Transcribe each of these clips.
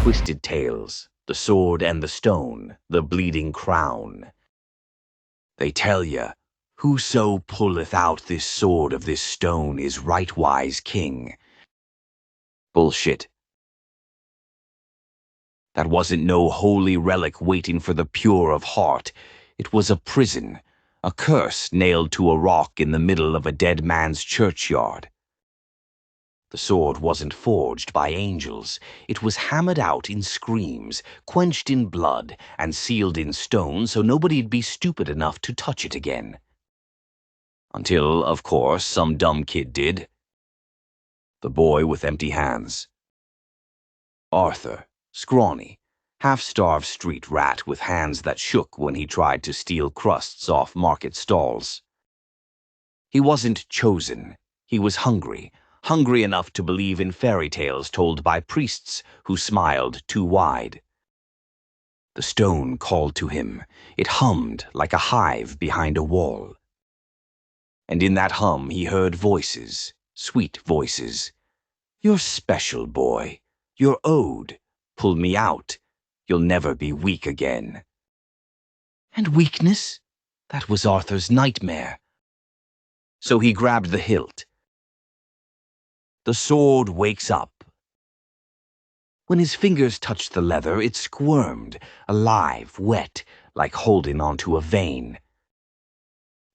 twisted tales, the sword and the stone, the bleeding crown. They tell ya, whoso pulleth out this sword of this stone is rightwise king. Bullshit. That wasn't no holy relic waiting for the pure of heart. It was a prison, a curse nailed to a rock in the middle of a dead man's churchyard. The sword wasn't forged by angels. It was hammered out in screams, quenched in blood, and sealed in stone so nobody'd be stupid enough to touch it again. Until, of course, some dumb kid did. The boy with empty hands. Arthur, scrawny, half-starved street rat with hands that shook when he tried to steal crusts off market stalls. He wasn't chosen. He was hungry enough to believe in fairy tales told by priests who smiled too wide. The stone called to him. It hummed like a hive behind a wall. And in that hum he heard voices, sweet voices. You're special, boy. You're owed. Pull me out. You'll never be weak again. And weakness? That was Arthur's nightmare. So he grabbed the hilt. The sword wakes up. When his fingers touched the leather, it squirmed, alive, wet, like holding onto a vein.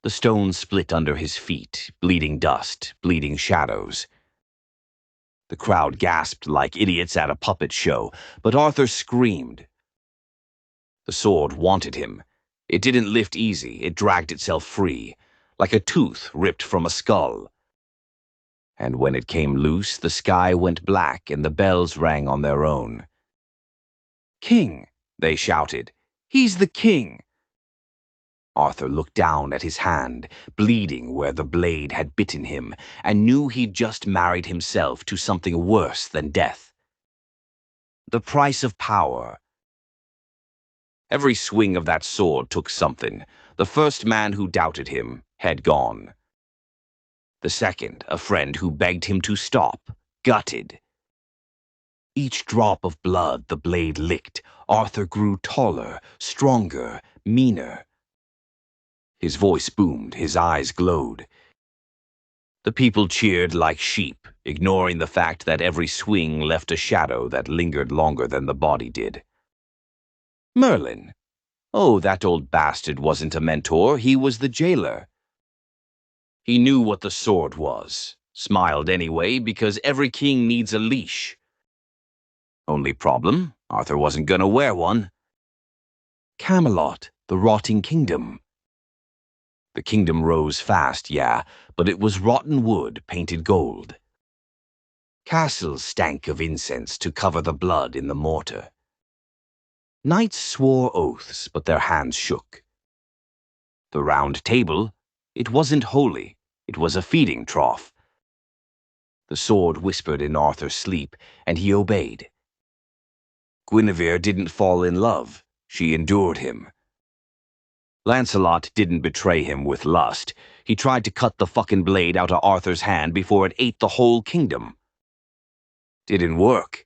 The stone split under his feet, bleeding dust, bleeding shadows. The crowd gasped like idiots at a puppet show, but Arthur screamed. The sword wanted him. It didn't lift easy, it dragged itself free, like a tooth ripped from a skull. And when it came loose, the sky went black and the bells rang on their own. "King!" they shouted. "He's the king!" Arthur looked down at his hand, bleeding where the blade had bitten him, and knew he'd just married himself to something worse than death. The price of power. Every swing of that sword took something. The first man who doubted him had gone. The second, a friend who begged him to stop, gutted. Each drop of blood the blade licked, Arthur grew taller, stronger, meaner. His voice boomed, his eyes glowed. The people cheered like sheep, ignoring the fact that every swing left a shadow that lingered longer than the body did. Merlin. Oh, that old bastard wasn't a mentor, he was the jailer. He knew what the sword was, smiled anyway because every king needs a leash. Only problem, Arthur wasn't gonna wear one. Camelot, the rotting kingdom. The kingdom rose fast, yeah, but it was rotten wood painted gold. Castles stank of incense to cover the blood in the mortar. Knights swore oaths, but their hands shook. The round table, it wasn't holy, it was a feeding trough. The sword whispered in Arthur's sleep, and he obeyed. Guinevere didn't fall in love, she endured him. Lancelot didn't betray him with lust. He tried to cut the fucking blade out of Arthur's hand before it ate the whole kingdom. Didn't work.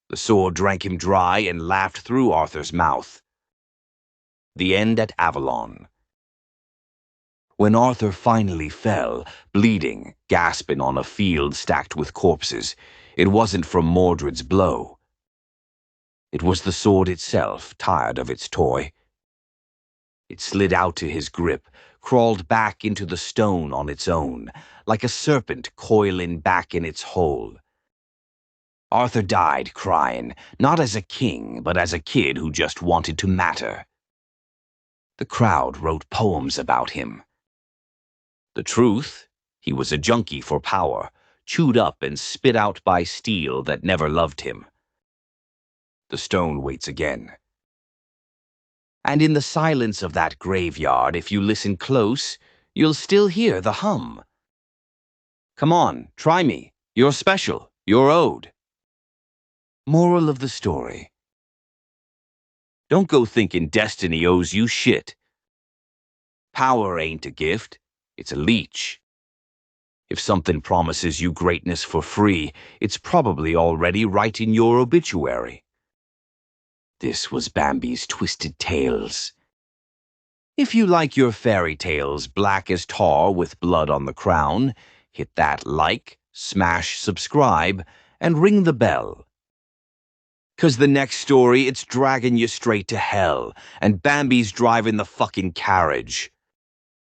The sword drank him dry and laughed through Arthur's mouth. The end at Avalon. When Arthur finally fell, bleeding, gasping on a field stacked with corpses, it wasn't from Mordred's blow. It was the sword itself, tired of its toy. It slid out to his grip, crawled back into the stone on its own, like a serpent coiling back in its hole. Arthur died crying, not as a king, but as a kid who just wanted to matter. The crowd wrote poems about him. The truth, he was a junkie for power, chewed up and spit out by steel that never loved him. The stone waits again. And in the silence of that graveyard, if you listen close, you'll still hear the hum. Come on, try me. You're special. You're owed. Moral of the story. Don't go thinking destiny owes you shit. Power ain't a gift. It's a leech. If something promises you greatness for free, it's probably already right in your obituary. This was Bambi's Twisted Tales. If you like your fairy tales black as tar with blood on the crown, hit that like, smash subscribe, and ring the bell. 'Cause the next story, it's dragging you straight to hell, and Bambi's driving the fucking carriage.